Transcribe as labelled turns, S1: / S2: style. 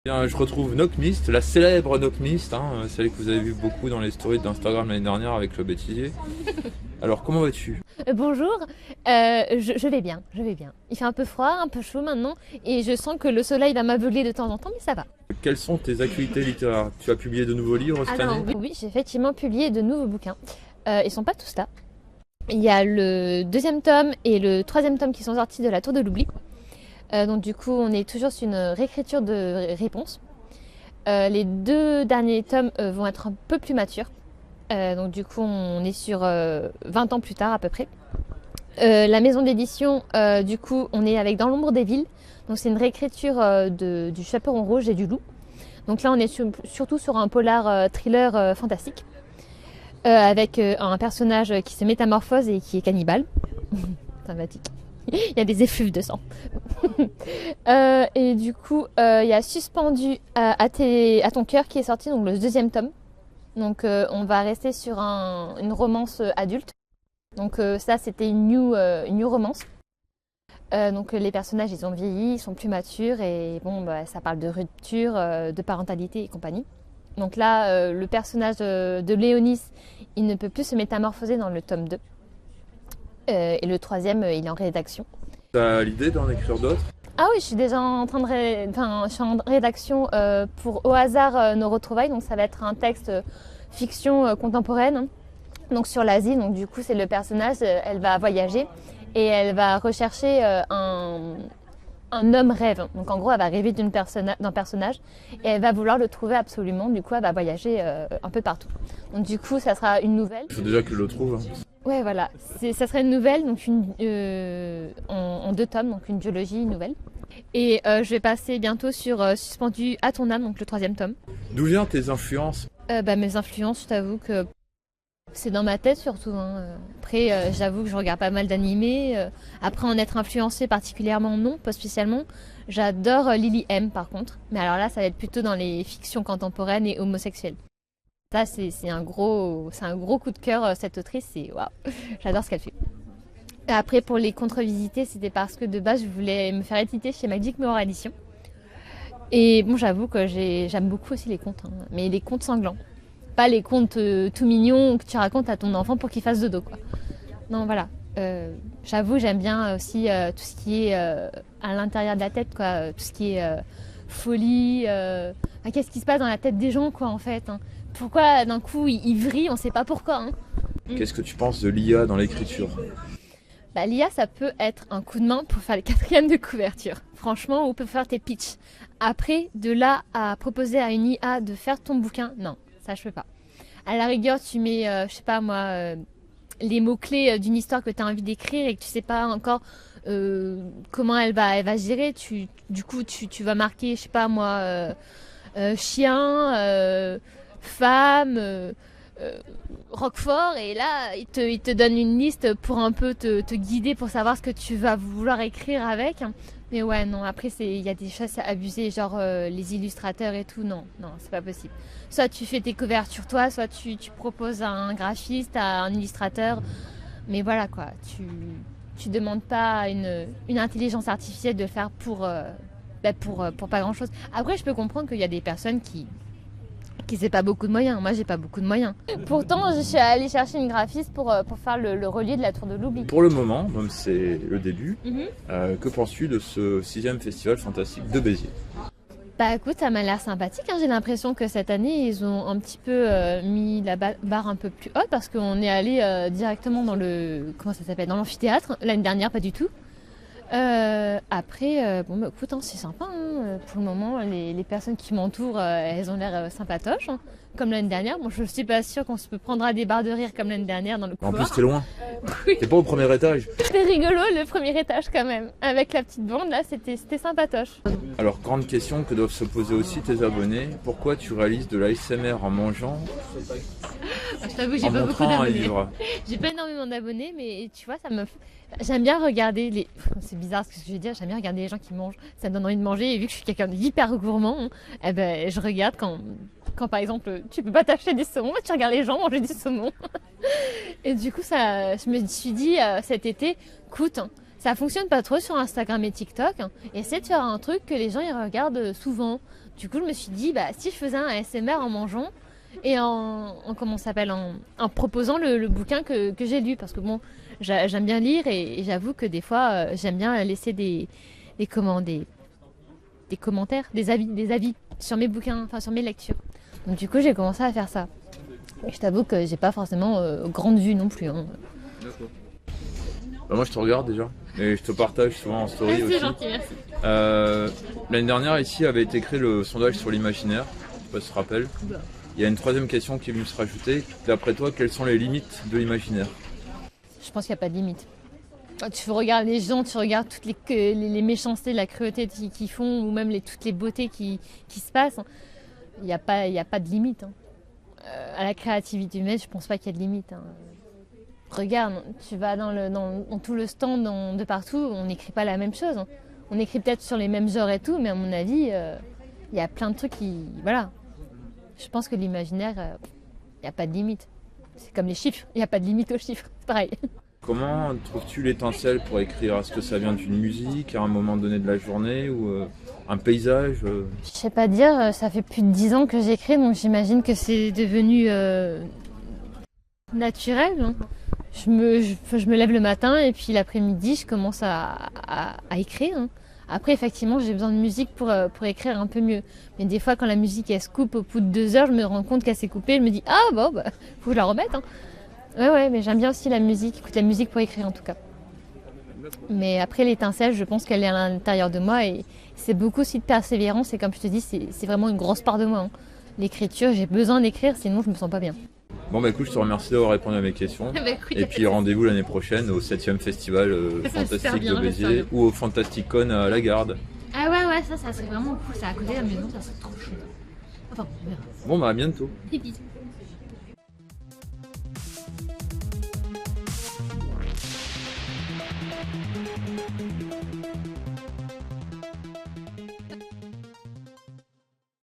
S1: Bien, je retrouve Knockmist, la célèbre Knockmist, celle que vous avez vu beaucoup dans les stories d'Instagram l'année dernière avec le bêtisier. Alors comment vas-tu?
S2: Bonjour, je vais bien, je vais bien. Il fait un peu froid, un peu chaud maintenant, et je sens que le soleil va m'aveugler de temps en temps, mais ça va.
S1: Quelles sont tes actualités littéraires? Tu as publié de nouveaux livres cette
S2: Alors
S1: année?
S2: oui, j'ai effectivement publié de nouveaux bouquins. Ils sont pas tous là. Il y a le deuxième tome et le troisième tome qui sont sortis de la Tour de l'Oubli. Donc du coup, on est toujours sur une réécriture de réponses. Les deux derniers tomes vont être un peu plus matures. Donc du coup, on est sur 20 ans plus tard à peu près. La maison d'édition, du coup, on est avec Dans l'ombre des villes. Donc c'est une réécriture du Chaperon rouge et du loup. Donc là, on est surtout sur un polar thriller fantastique. Avec un personnage qui se métamorphose et qui est cannibale. Sympathique. Il y a des effluves de sang. Et du coup, il y a Suspendu à ton cœur qui est sorti, donc le deuxième tome. Donc on va rester sur une romance adulte. Donc ça, c'était une new romance. Donc les personnages, ils ont vieilli, ils sont plus matures et bon, ça parle de rupture, de parentalité et compagnie. Donc là, le personnage de Léonis, il ne peut plus se métamorphoser dans le tome 2. Et le troisième, il est en rédaction.
S1: T'as l'idée d'en écrire d'autres?
S2: Ah oui, je suis déjà en train de je suis en rédaction pour Au hasard nos retrouvailles. Donc ça va être un texte fiction contemporaine. Donc sur l'Asie. Donc du coup, c'est le personnage, elle va voyager et elle va rechercher un homme rêve. Donc en gros, elle va rêver d'un personnage et elle va vouloir le trouver absolument. Du coup, elle va voyager un peu partout. Donc du coup, ça sera une nouvelle.
S1: Il faut déjà que je le trouve.
S2: Ouais, voilà. Ça serait une nouvelle, donc en 2 tomes, donc une duologie, une nouvelle. Et je vais passer bientôt sur Suspendu à ton âme, donc le 3e tome.
S1: D'où viennent tes influences?
S2: Mes influences, je t'avoue que c'est dans ma tête surtout. Après, j'avoue que je regarde pas mal d'animés. Après, en être influencée particulièrement, non, pas spécialement. J'adore Lily M, par contre. Mais alors là, ça va être plutôt dans les fictions contemporaines et homosexuelles. Ça, c'est un gros coup de cœur, cette autrice. Waouh, j'adore ce qu'elle fait. Et après, pour les contre-visités, c'était parce que de base, je voulais me faire éditer chez Magic Mirror Edition. Et bon, j'avoue que j'aime beaucoup aussi les contes, mais les contes sanglants. Pas les contes tout mignons que tu racontes à ton enfant pour qu'il fasse dodo, quoi. Non, voilà. J'avoue, j'aime bien aussi tout ce qui est à l'intérieur de la tête, quoi. Tout ce qui est folie. Qu'est-ce qui se passe dans la tête des gens, quoi, en fait. Pourquoi d'un coup ils vrillent, on sait pas pourquoi.
S1: Qu'est-ce que tu penses de l'IA dans l'écriture?
S2: L'IA, ça peut être un coup de main pour faire les 4e de couverture. Franchement, ou pour faire tes pitchs. Après, de là à proposer à une IA de faire ton bouquin, non, ça je peux pas. À la rigueur, tu mets, je sais pas moi, les mots-clés d'une histoire que tu as envie d'écrire et que tu sais pas encore comment elle va gérer. Du coup, tu vas marquer, je sais pas moi, chien, femme, Roquefort, et là il te donne une liste pour un peu te guider pour savoir ce que tu vas vouloir écrire avec. Mais ouais, non, après il y a des choses à abuser, genre les illustrateurs et tout, non, c'est pas possible. Soit tu fais tes couvertures toi, soit tu proposes à un graphiste, à un illustrateur, mais voilà quoi, tu demandes pas à une intelligence artificielle de le faire pour pas grand chose. Après, je peux comprendre qu'il y a des personnes qui n'ont pas beaucoup de moyens. Moi, j'ai pas beaucoup de moyens. Pourtant, je suis allée chercher une graphiste pour faire le relier de la Tour de l'Oubli.
S1: Pour le moment, même c'est le début, que penses-tu de ce 6e festival fantastique de Béziers?
S2: Bah écoute, ça m'a l'air sympathique. J'ai l'impression que cette année, ils ont un petit peu mis la barre un peu plus haute parce qu'on est allé directement dans dans l'amphithéâtre. L'année dernière, pas du tout. Après, écoute, c'est sympa. Pour le moment, les personnes qui m'entourent, elles ont l'air sympatoches. Comme l'année dernière. Bon, je suis pas sûre qu'on se prendra des barres de rire comme l'année dernière dans le couloir.
S1: En plus, t'es loin.
S2: Oui.
S1: T'es pas au premier étage.
S2: C'était rigolo le premier étage quand même. Avec la petite bande là, c'était sympatoche.
S1: Alors, grande question que doivent se poser aussi tes abonnés. Pourquoi tu réalises de l'ASMR en mangeant?
S2: Je t'avoue, j'ai
S1: en
S2: pas beaucoup
S1: montrant un
S2: d'abonnés.
S1: livre?
S2: J'ai pas énormément d'abonnés, mais tu vois, j'aime bien regarder les. C'est bizarre ce que je vais dire, j'aime bien regarder les gens qui mangent. Ça me donne envie de manger, et vu que je suis quelqu'un d'hyper gourmand, je regarde quand par exemple tu peux pas t'acheter du saumon, tu regardes les gens manger du saumon. Et du coup, je me suis dit cet été, écoute, Ça fonctionne pas trop sur Instagram et TikTok. Essaie de faire un truc que les gens ils regardent souvent. Du coup, je me suis dit, bah, si je faisais un ASMR en mangeant et comment ça s'appelle, en proposant le bouquin que j'ai lu. Parce que bon, j'aime bien lire et j'avoue que des fois, j'aime bien laisser des commentaires, des avis sur mes bouquins, enfin sur mes lectures. Donc du coup, j'ai commencé à faire ça. Et je t'avoue que j'ai pas forcément grande vue non plus. Hein.
S1: D'accord. Bah, moi je te regarde déjà et je te partage souvent en story aussi.
S2: C'est gentil, merci.
S1: L'année dernière ici avait été créé le sondage sur l'imaginaire, je sais pas si tu te rappelles. Il y a une troisième question qui est venue se rajouter. D'après toi, quelles sont les limites de l'imaginaire?
S2: Je pense qu'il n'y a pas de limite. Tu regardes les gens, tu regardes toutes les méchancetés, la cruauté qu'ils font, ou même toutes les beautés qui se passent. Il n'y a pas de limite. Hein. À la créativité humaine, je pense pas qu'il y ait de limite. Hein. Regarde, tu vas dans tout le stand de partout, on n'écrit pas la même chose. Hein. On écrit peut-être sur les mêmes genres et tout, mais à mon avis, il y a plein de trucs qui... Voilà. Je pense que l'imaginaire, il n'y a pas de limite. C'est comme les chiffres, il n'y a pas de limite aux chiffres, c'est pareil.
S1: Comment trouves-tu l'étincelle pour écrire? Est-ce que ça vient d'une musique à un moment donné de la journée ou un paysage
S2: Je sais pas dire, ça fait plus de 10 ans que j'écris, donc j'imagine que c'est devenu naturel. Hein. Je me lève le matin et puis l'après-midi, je commence à écrire. Hein. Après, effectivement, j'ai besoin de musique pour écrire un peu mieux. Mais des fois, quand la musique elle se coupe au bout de 2 heures, je me rends compte qu'elle s'est coupée. Je me dis, ah bon, bah, faut que je la remette. Hein. Ouais, mais j'aime bien aussi la musique, écoute la musique pour écrire en tout cas. Mais après, l'étincelle, je pense qu'elle est à l'intérieur de moi et c'est beaucoup aussi de persévérance. Et comme je te dis, c'est vraiment une grosse part de moi. Hein. L'écriture, j'ai besoin d'écrire, sinon je me sens pas bien.
S1: Bon bah écoute, je te remercie d'avoir répondu à mes questions. Et puis rendez-vous l'année prochaine au 7e festival Fantastique de Béziers ou au Fantasticon à la Garde.
S2: Ah ouais, ça serait vraiment cool, ça à côté de la maison, ça serait trop chouette. Enfin, on verra.
S1: Bon bah à bientôt.
S2: Bisous.